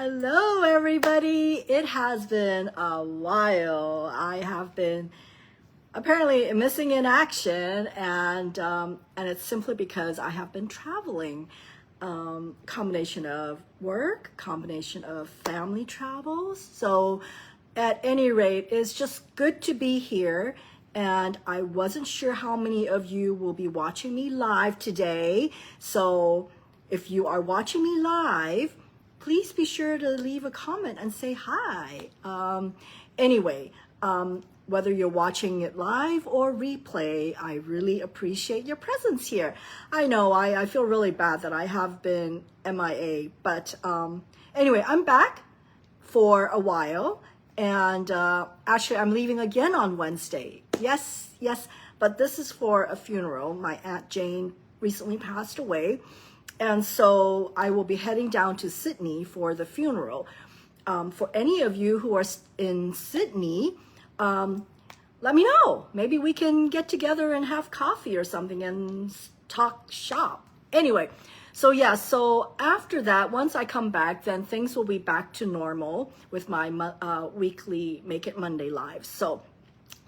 Hello, everybody. It has been a while. I have been apparently missing in action, and it's simply because I have been traveling. Combination of work, combination of family travels. So, at any rate, it's just good to be here. And I wasn't sure how many of you will be watching me live today. So, if you are watching me live, please be sure to leave a comment and say hi. Anyway, whether you're watching it live or replay, I really appreciate your presence here. I know I feel really bad that I have been MIA, but anyway, I'm back for a while, and actually I'm leaving again on Wednesday. Yes, but this is for a funeral. My Aunt Jane recently passed away. And so I will be heading down to Sydney for the funeral. For any of you who are in Sydney, let me know. Maybe we can get together and have coffee or something and talk shop. Anyway, so after that, once I come back, then things will be back to normal with my weekly Make It Monday live. So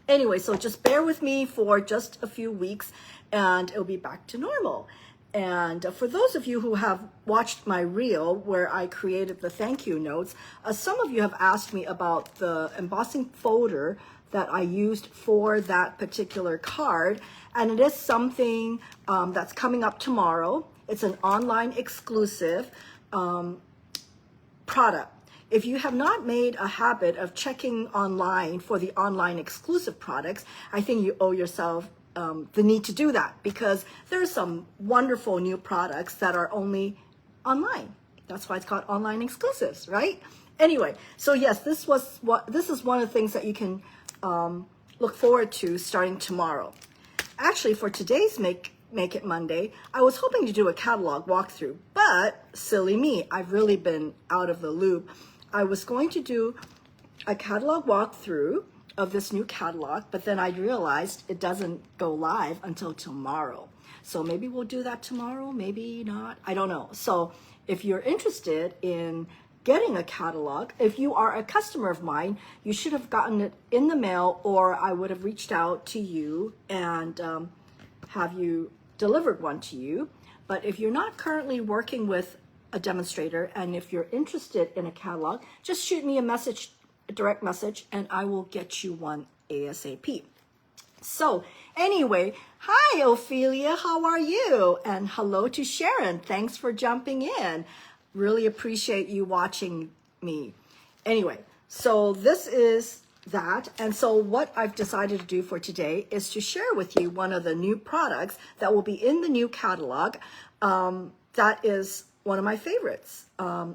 anyway, so just bear with me for just a few weeks and it'll be back to normal. And for those of you who have watched my reel where I created the thank you notes, some of you have asked me about the embossing folder that I used for that particular card. And it is something that's coming up tomorrow. It's an online exclusive product. If you have not made a habit of checking online for the online exclusive products, I think you owe yourself the need to do that, because there's some wonderful new products that are only online. That's why it's called online exclusives, right? Anyway, so yes, this is one of the things that you can look forward to starting tomorrow. Actually, for today's Make It Monday, I was hoping to do a catalog walkthrough, but silly me, I've really been out of the loop. I was going to do a catalog walkthrough of this new catalog, but then I realized it doesn't go live until tomorrow. So maybe we'll do that tomorrow, maybe not, I don't know. So if you're interested in getting a catalog, if you are a customer of mine, you should have gotten it in the mail, or I would have reached out to you and have you delivered one to you. But if you're not currently working with a demonstrator, and if you're interested in a catalog, just shoot me a direct message, and I will get you one ASAP. So anyway, hi Ophelia, how are you? And hello to Sharon, thanks for jumping in. Really appreciate you watching me. Anyway, so this is that, and so what I've decided to do for today is to share with you one of the new products that will be in the new catalog. That is one of my favorites.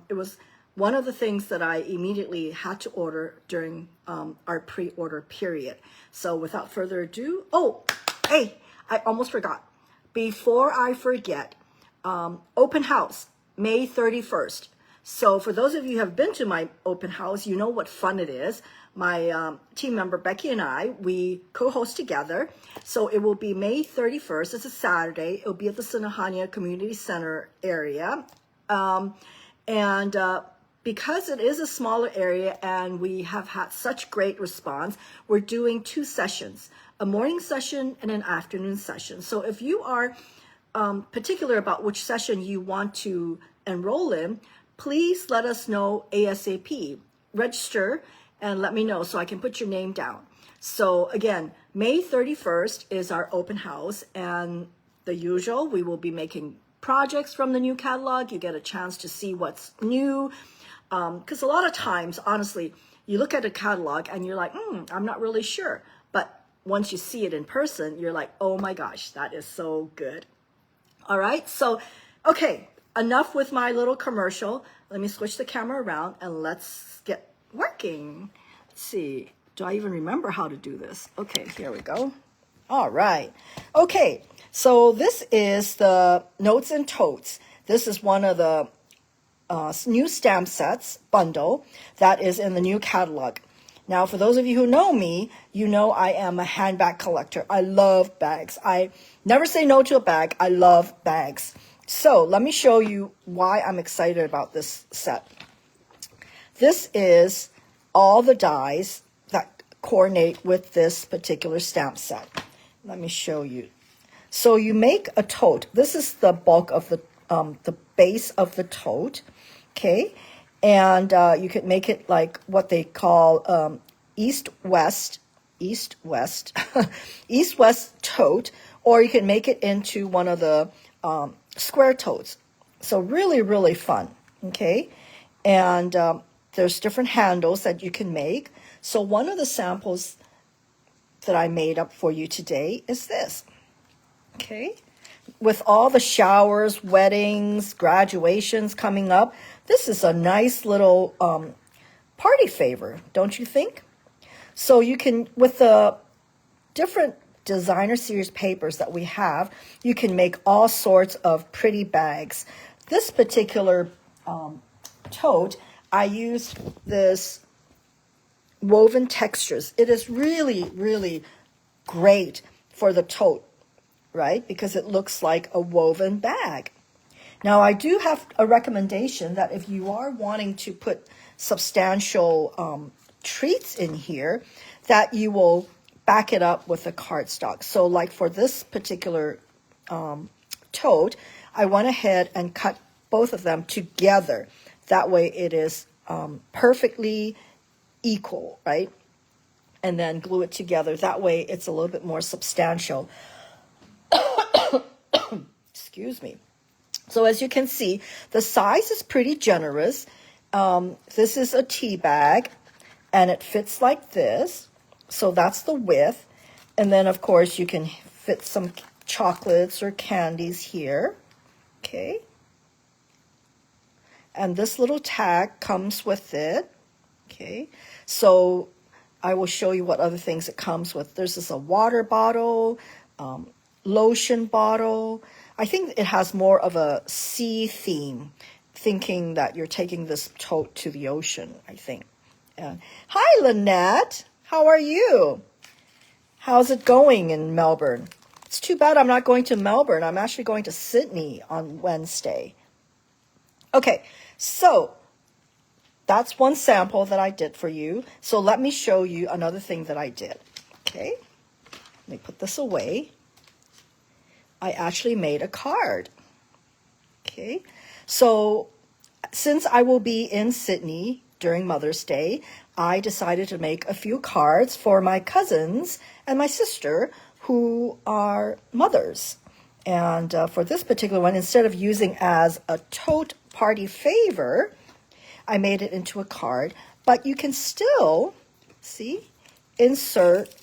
It was one of the things that I immediately had to order during our pre-order period. So without further ado, oh, hey, I almost forgot. Before I forget, open house, May 31st. So for those of you who have been to my open house, you know what fun it is. My team member Becky and I, we co-host together. So it will be May 31st. It's a Saturday. It'll be at the Sinahania Community Center area. Because it is a smaller area and we have had such great response, we're doing 2 sessions, a morning session and an afternoon session. So if you are particular about which session you want to enroll in, please let us know ASAP. Register and let me know so I can put your name down. So again, May 31st is our open house, and the usual, we will be making projects from the new catalog. You get a chance to see what's new. Because a lot of times, honestly, you look at a catalog and you're like, I'm not really sure. But once you see it in person, you're like, oh my gosh, that is so good. All right, so, okay, enough with my little commercial. Let me switch the camera around and let's get working. Let's see, do I even remember how to do this? Okay, here we go. All right, okay, so this is the Notes and Totes. This is one of the new stamp sets bundle that is in the new catalog. Now, for those of you who know me, you know I am a handbag collector. I love bags. I never say no to a bag. I love bags. So let me show you why I'm excited about this set. this is all the dies that coordinate with this particular stamp set. Let me show you. So you make a tote. This is the bulk of the base of the tote, okay? And you could make it like what they call east-west east-west tote, or you can make it into one of the square totes. So really, really fun, okay? And there's different handles that you can make. So one of the samples that I made up for you today is this, okay? With all the showers, weddings, graduations coming up, this is a nice little party favor, don't you think? So you can, with the different designer series papers that we have, you can make all sorts of pretty bags. This particular tote, I used this woven textures. It is really, really great for the tote, right? Because it looks like a woven bag. Now, I do have a recommendation that if you are wanting to put substantial treats in here, that you will back it up with a cardstock. So like for this particular tote, I went ahead and cut both of them together. That way it is perfectly equal, right? And then glue it together. That way it's a little bit more substantial. Excuse me. So as you can see, the size is pretty generous. This is a tea bag, and it fits like this. So that's the width. And then, of course, you can fit some chocolates or candies here. Okay. And this little tag comes with it. Okay. So I will show you what other things it comes with. There's this a water bottle, lotion bottle. I think it has more of a sea theme, thinking that you're taking this tote to the ocean, I think. Hi, Lynette. How are you? How's it going in Melbourne? It's too bad I'm not going to Melbourne. I'm actually going to Sydney on Wednesday. Okay, so that's one sample that I did for you. So let me show you another thing that I did. Okay, let me put this away. I actually made a card. Okay, so since I will be in Sydney during Mother's Day, I decided to make a few cards for my cousins and my sister who are mothers. And for this particular one, instead of using as a tote party favor, I made it into a card. But you can still, see, insert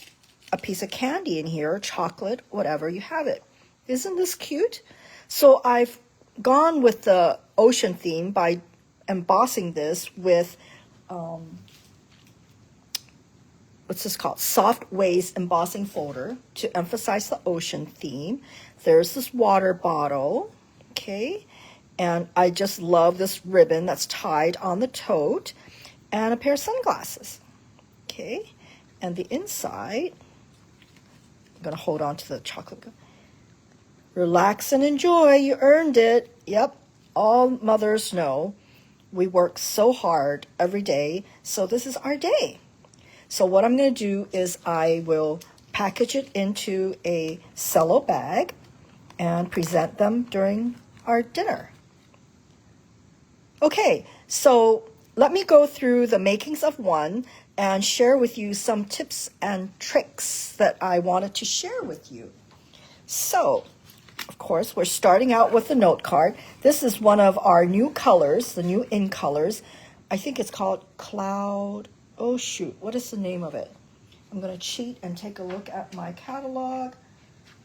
a piece of candy in here, chocolate, whatever you have it. Isn't this cute? So I've gone with the ocean theme by embossing this with, what's this called? Soft Waves embossing folder to emphasize the ocean theme. There's this water bottle, okay? And I just love this ribbon that's tied on the tote, and a pair of sunglasses, okay? And the inside, I'm gonna hold on to the chocolate. Relax and enjoy, you earned it. Yep, all mothers know we work so hard every day, so this is our day. So what I'm going to do is I will package it into a cello bag and present them during our dinner. Okay, so let me go through the makings of one and share with you some tips and tricks that I wanted to share with you. So, of course, we're starting out with the note card. This is one of our new colors, the new in colors. I think it's called Cloud. Oh, shoot. What is the name of it? I'm going to cheat and take a look at my catalog.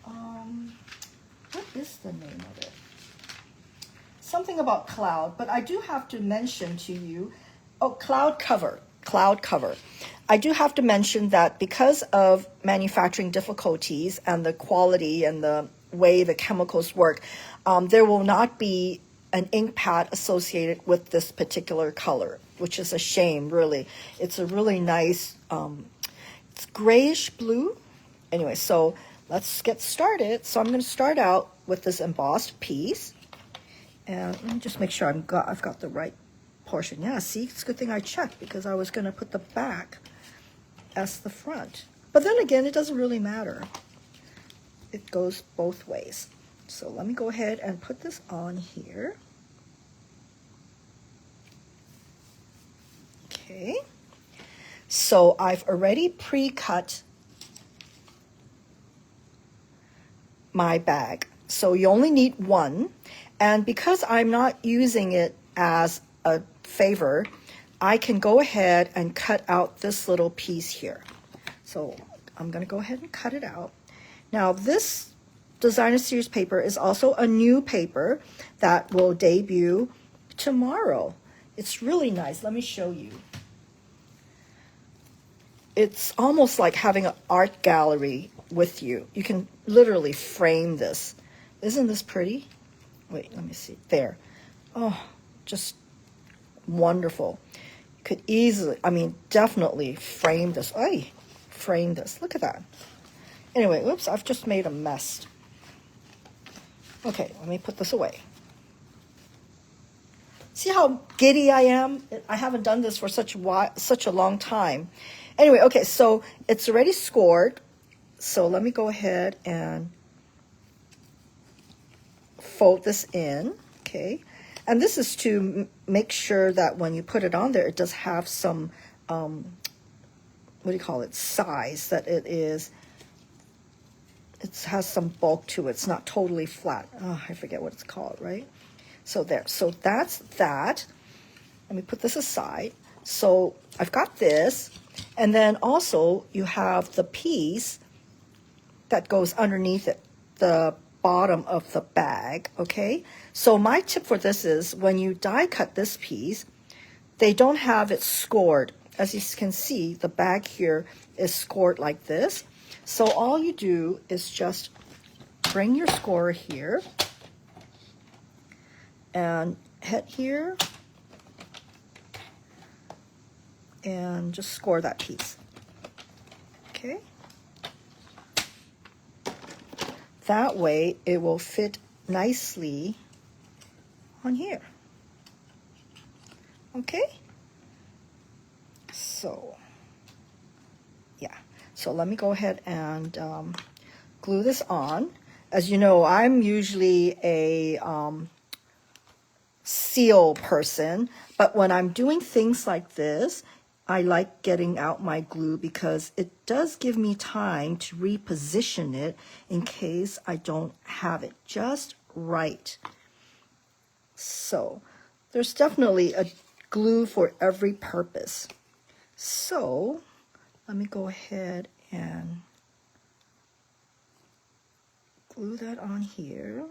What is the name of it? Something about cloud, but I do have to mention to you, cloud cover. I do have to mention that because of manufacturing difficulties and the quality and the way the chemicals work, there will not be an ink pad associated with this particular color, which is a shame, really. It's a really nice, it's grayish blue. Anyway, so let's get started. So I'm going to start out with this embossed piece. And let me just make sure I've got the right portion. Yeah, see, it's a good thing I checked because I was going to put the back as the front. But then again, it doesn't really matter. It goes both ways. So let me go ahead and put this on here. Okay. So I've already pre-cut my bag. So you only need one. And because I'm not using it as a favor, I can go ahead and cut out this little piece here. So I'm going to go ahead and cut it out. Now this Designer Series paper is also a new paper that will debut tomorrow. It's really nice. Let me show you. It's almost like having an art gallery with you. You can literally frame this. Isn't this pretty? Wait, let me see. There. Oh, just wonderful. You could easily, I mean, definitely frame this. Ay, frame this. Look at that. Anyway, oops, I've just made a mess. Okay, let me put this away. See how giddy I am? I haven't done this for such a long time. Anyway, okay, so it's already scored. So let me go ahead and fold this in, okay? And this is to make sure that when you put it on there, it does have some, what do you call it, size, that it has some bulk to it. It's not totally flat. Oh, I forget what it's called, right? So there, so that's that. Let me put this aside. So I've got this, and then also you have the piece that goes underneath it, the bottom of the bag, okay? So my tip for this is when you die cut this piece, they don't have it scored. As you can see, the bag here is scored like this. So all you do is just bring your scorer here and hit here and just score that piece, okay? That way it will fit nicely on here, okay? So, yeah. So let me go ahead and glue this on. As you know, I'm usually a seal person, but when I'm doing things like this, I like getting out my glue because it does give me time to reposition it in case I don't have it just right. So there's definitely a glue for every purpose. So let me go ahead and glue that on here.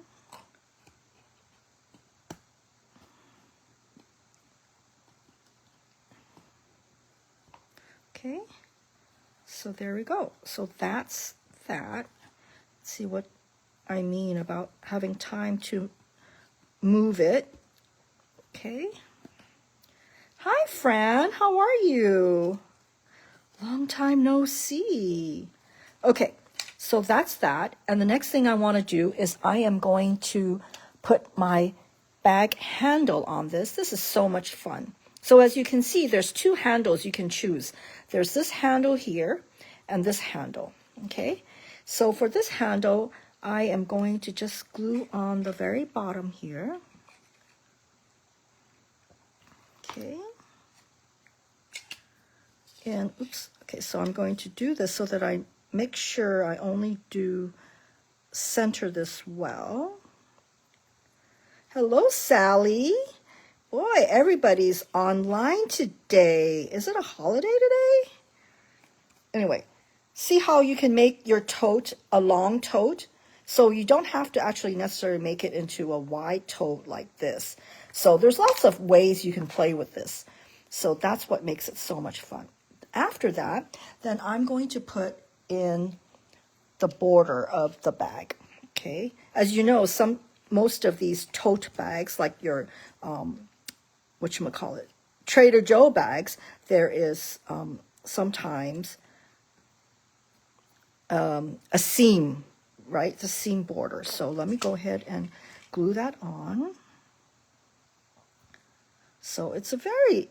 Okay, so there we go. So that's that. Let's see what I mean about having time to move it. Okay. Hi, Fran. How are you? Long time no see. Okay, so that's that. And the next thing I want to do is I am going to put my bag handle on this. This is so much fun. So as you can see, there's two handles you can choose. There's this handle here and this handle, okay? So for this handle, I am going to just glue on the very bottom here. Okay. And, oops, okay, so I'm going to do this so that I make sure I only do center this well. Hello, Sally. Boy, everybody's online today. Is it a holiday today? Anyway, see how you can make your tote a long tote? So you don't have to actually necessarily make it into a wide tote like this. So there's lots of ways you can play with this. So that's what makes it so much fun. After that, then I'm going to put in the border of the bag, okay? As you know, most of these tote bags, like your whatchamacallit, Trader Joe bags, there is sometimes a seam, right? It's a seam border. So let me go ahead and glue that on. So it's a very,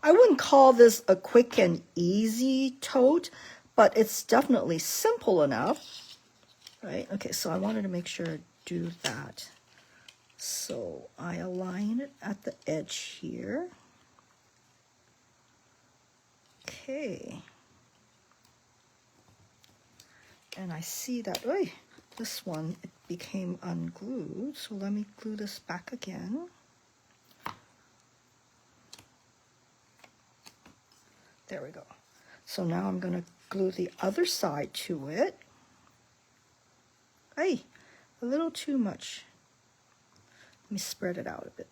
I wouldn't call this a quick and easy tote, but it's definitely simple enough, right? Okay, so I wanted to make sure I do that. So I align it at the edge here. Okay. And I see that, oy, this one, it became unglued. So let me glue this back again. There we go. So now I'm going to glue the other side to it. Hey, a little too much. Let me spread it out a bit.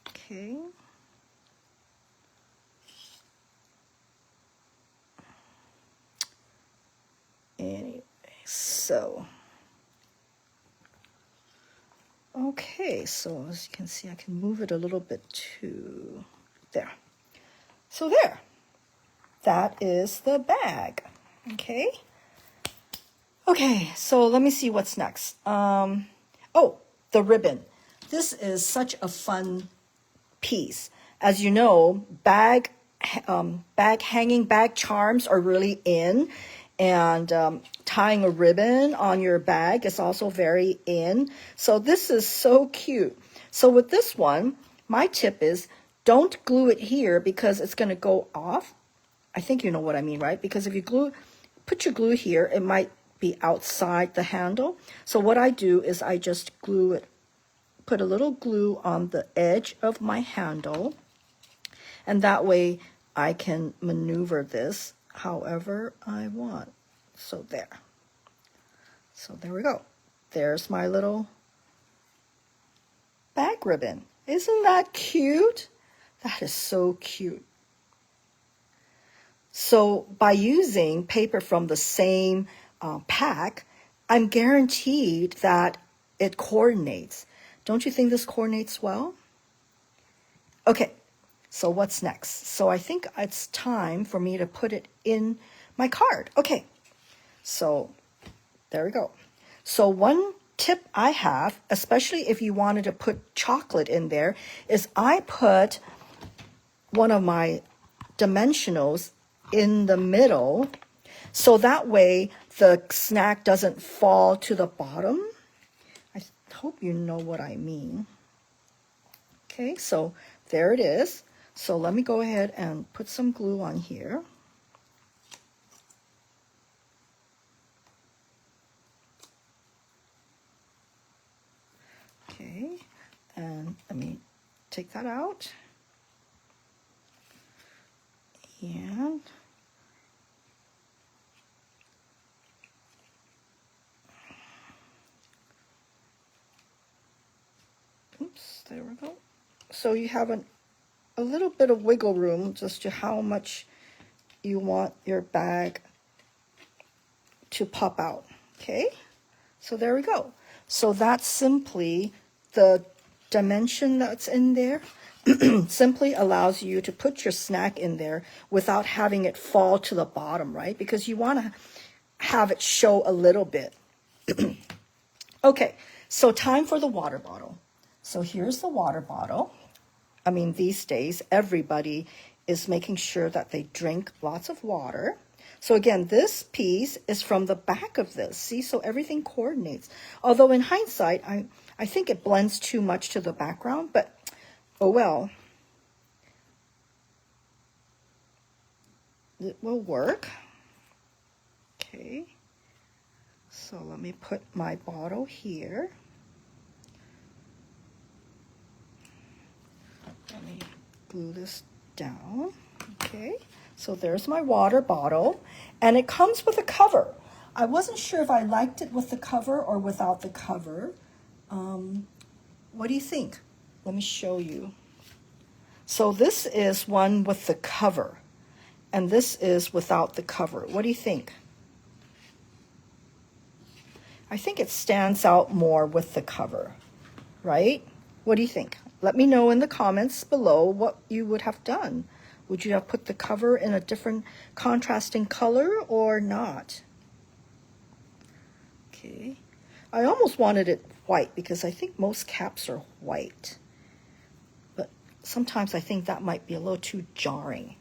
Okay. Anyway, so. Okay, so as you can see, I can move it a little bit to there. So there. That is the bag. Okay. Okay, so let me see what's next. Oh, the ribbon. This is such a fun piece. As you know, bag hanging bag charms are really in, and tying a ribbon on your bag is also very in. So this is so cute. So with this one, my tip is don't glue it here because it's going to go off. I think you know what I mean, right? Because if you put your glue here, it might be outside the handle. So what I do is I just glue it, put a little glue on the edge of my handle, and that way I can maneuver this however I want. So there. So there we go. There's my little bag ribbon. Isn't that cute? That is so cute. So by using paper from the same pack, I'm guaranteed that it coordinates. Don't you think this coordinates well? Okay, so what's next? So I think it's time for me to put it in my card. Okay, so there we go. So one tip I have, especially if you wanted to put chocolate in there, is I put one of my dimensionals in the middle, so that way the snack doesn't fall to the bottom. I hope you know what I mean. Okay, so there it is. So let me go ahead and put some glue on here. Okay, and let me take that out. And oops, there we go. So you have a little bit of wiggle room just to how much you want your bag to pop out. Okay, so there we go. So that's simply the dimension that's in there. Simply allows you to put your snack in there without having it fall to the bottom, right? Because you want to have it show a little bit. Okay, so time for the water bottle. So here's the water bottle. I mean, these days, everybody is making sure that they drink lots of water. So again, this piece is from the back of this. See, so everything coordinates. Although in hindsight, I think it blends too much to the background, but oh well. It will work. Okay. So let me put my bottle here. Let me glue this down. Okay. So there's my water bottle, and it comes with a cover. I wasn't sure if I liked it with the cover or without the cover. What do you think? Let me show you. So this is one with the cover, and this is without the cover. What do you think? I think it stands out more with the cover, right? What do you think? Let me know in the comments below what you would have done. Would you have put the cover in a different contrasting color or not? Okay. I almost wanted it white because I think most caps are white. sometimes I think that might be a little too jarring.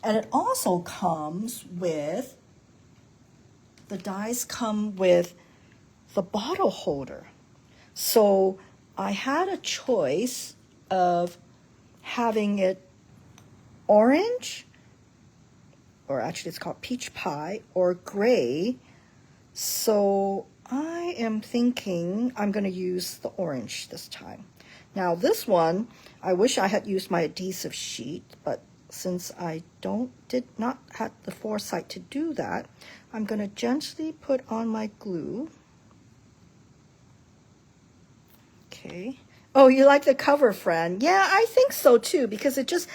And it also comes with, the dies come with the bottle holder. So I had a choice of having it orange, or actually it's called peach pie, or gray. So I am thinking I'm going to use the orange this time. Now this one, I wish I had used my adhesive sheet, but since I did not have the foresight to do that, I'm going to gently put on my glue. Okay. Oh, you like the cover, friend? Yeah, I think so too, because it just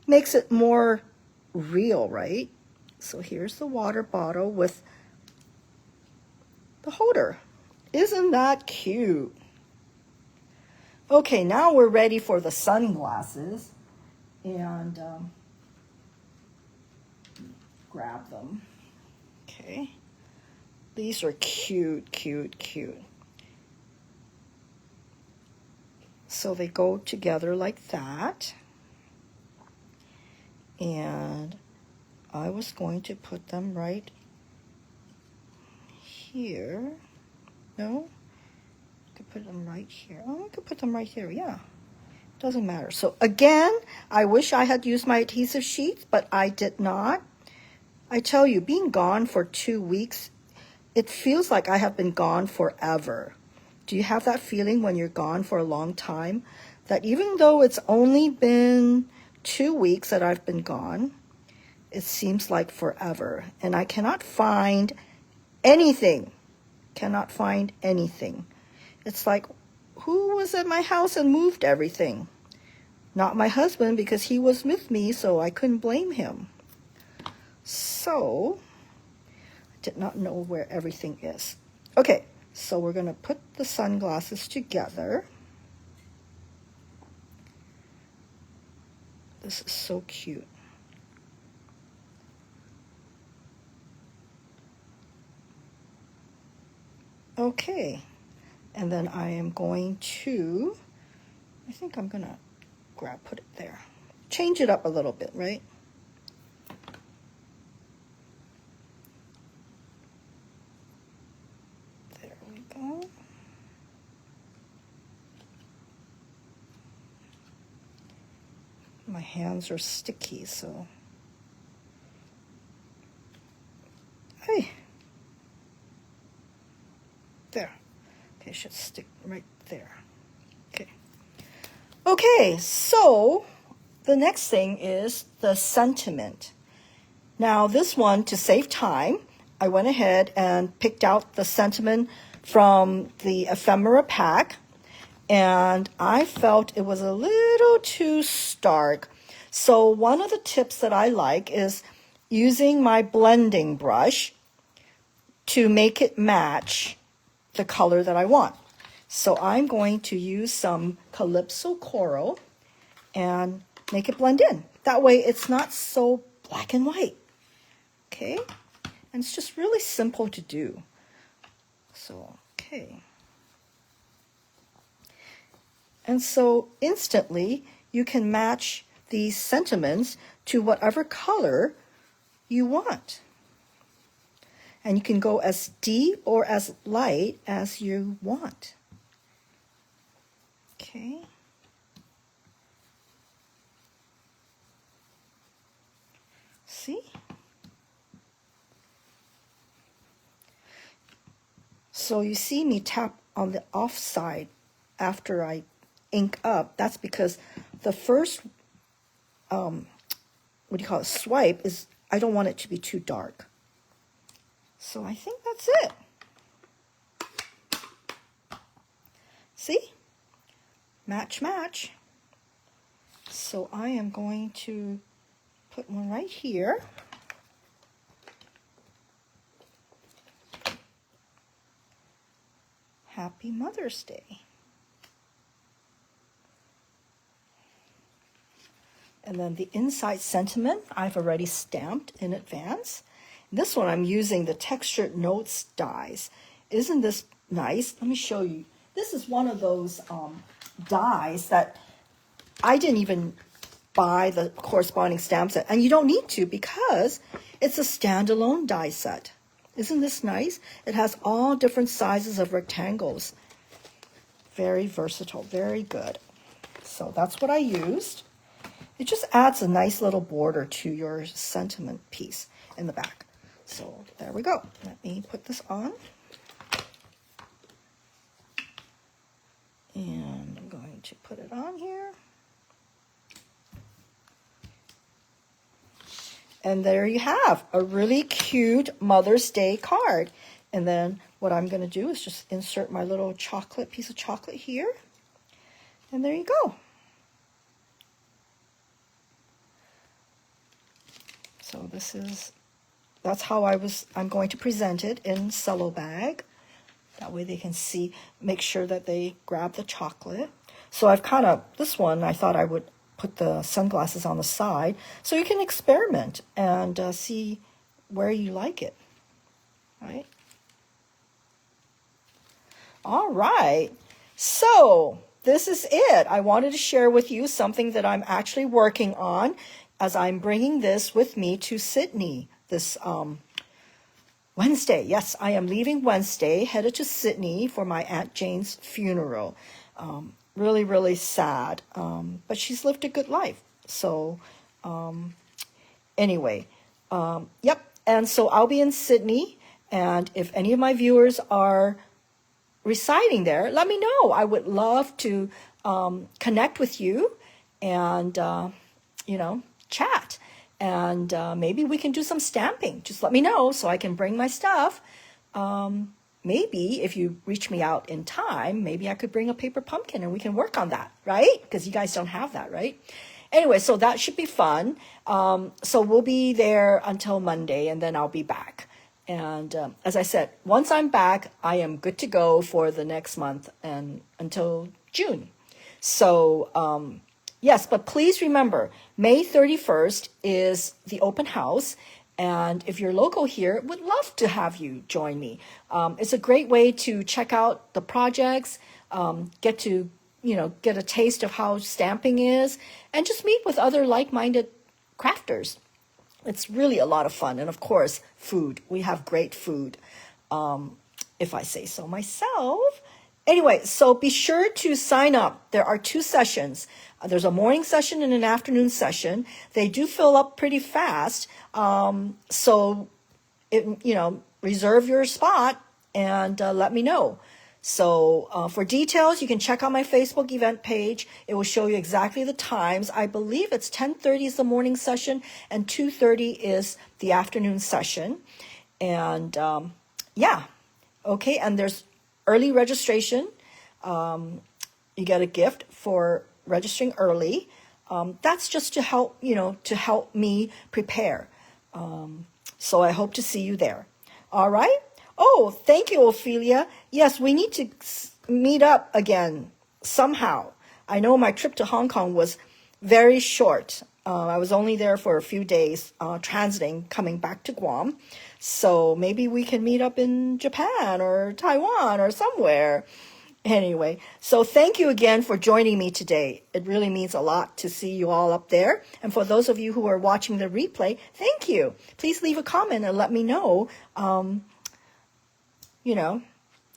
makes it more real, right? So here's the water bottle with the holder. Isn't that cute? Okay, now we're ready for the sunglasses, and grab them. Okay, these are cute, cute, cute. So they go together like that, and I was going to put them right here. No, I could put them right here. Oh, I could put them right here, yeah. Doesn't matter. So again, I wish I had used my adhesive sheets, but I did not. I tell you, being gone for 2 weeks, it feels like I have been gone forever. Do you have that feeling when you're gone for a long time? That even though it's only been 2 weeks that I've been gone, it seems like forever. And I cannot find anything. Cannot find anything. It's like, who was at my house and moved everything? Not my husband, because he was with me, so I couldn't blame him. So, I did not know where everything is. Okay, so we're going to put the sunglasses together. This is so cute. Okay, and then I am going to, I think I'm going to put it there. Change it up a little bit, right? There we go. My hands are sticky, so. Hey. There. Okay, should stick right there. Okay. Okay, so the next thing is the sentiment. Now this one, to save time, I went ahead and picked out the sentiment from the ephemera pack, and I felt it was a little too stark. So one of the tips that I like is using my blending brush to make it match the color that I want. So I'm going to use some Calypso Coral and make it blend in. That way it's not so black and white. Okay? And it's just really simple to do. So, okay. And so instantly you can match these sentiments to whatever color you want. And you can go as deep or as light as you want. Okay. See? So you see me tap on the off side after I ink up. That's because the first, swipe is, I don't want it to be too dark. So I think that's it. See? Match, match. So I am going to put one right here. Happy Mother's Day. And then the inside sentiment I've already stamped in advance. This one I'm using the Textured Notes dies. Isn't this nice? Let me show you. This is one of those dies that I didn't even buy the corresponding stamp set. And you don't need to because it's a standalone die set. Isn't this nice? It has all different sizes of rectangles. Very versatile, very good. So that's what I used. It just adds a nice little border to your sentiment piece in the back. So there we go. Let me put this on. And I'm going to put it on here. And there you have a really cute Mother's Day card. And then what I'm going to do is just insert my little piece of chocolate here. And there you go. So that's how I'm going to present it in cello bag. That way they can see, make sure that they grab the chocolate. So this one, I thought I would put the sunglasses on the side so you can experiment and see where you like it, right? All right, so this is it. I wanted to share with you something that I'm actually working on as I'm bringing this with me to Sydney this Wednesday. Yes, I am leaving Wednesday, headed to Sydney for my Aunt Jane's funeral. Really, really sad, but she's lived a good life. So anyway, yep. And so I'll be in Sydney, and if any of my viewers are residing there, let me know. I would love to connect with you and, chat. And maybe we can do some stamping. Just let me know so I can bring my stuff. Maybe if you reach me out in time, maybe I could bring a paper pumpkin and we can work on that, right? Because you guys don't have that, right? Anyway, so that should be fun. So we'll be there until Monday, and then I'll be back. And as I said, once I'm back, I am good to go for the next month and until June. So yes, but please remember, May 31st is the open house. And if you're local here, would love to have you join me. It's a great way to check out the projects, get a taste of how stamping is, and just meet with other like-minded crafters. It's really a lot of fun. And of course, food. We have great food, if I say so myself. Anyway, so be sure to sign up. There are 2 sessions. There's a morning session and an afternoon session. They do fill up pretty fast. So, reserve your spot and let me know. So for details, you can check out my Facebook event page. It will show you exactly the times. I believe it's 10:30 is the morning session and 2:30 is the afternoon session. And yeah, okay. And there's early registration. You get a gift for registering early. That's just to help, to help me prepare. So I hope to see you there. All right. Oh, thank you, Ophelia. Yes, we need to meet up again somehow. I know my trip to Hong Kong was very short. I was only there for a few days, transiting, coming back to Guam. So maybe we can meet up in Japan or Taiwan or somewhere. Anyway, so thank you again for joining me today. It really means a lot to see you all up there. And for those of you who are watching the replay, thank you. Please leave a comment and let me know,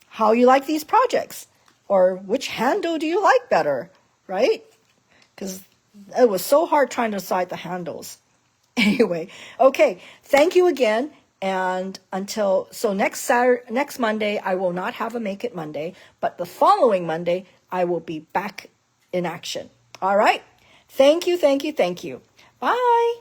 how you like these projects, or which handle do you like better, right? Because it was so hard trying to decide the handles. Anyway, okay, thank you again. And next Monday, I will not have a Make It Monday, but the following Monday, I will be back in action. All right. Thank you, thank you, thank you. Bye.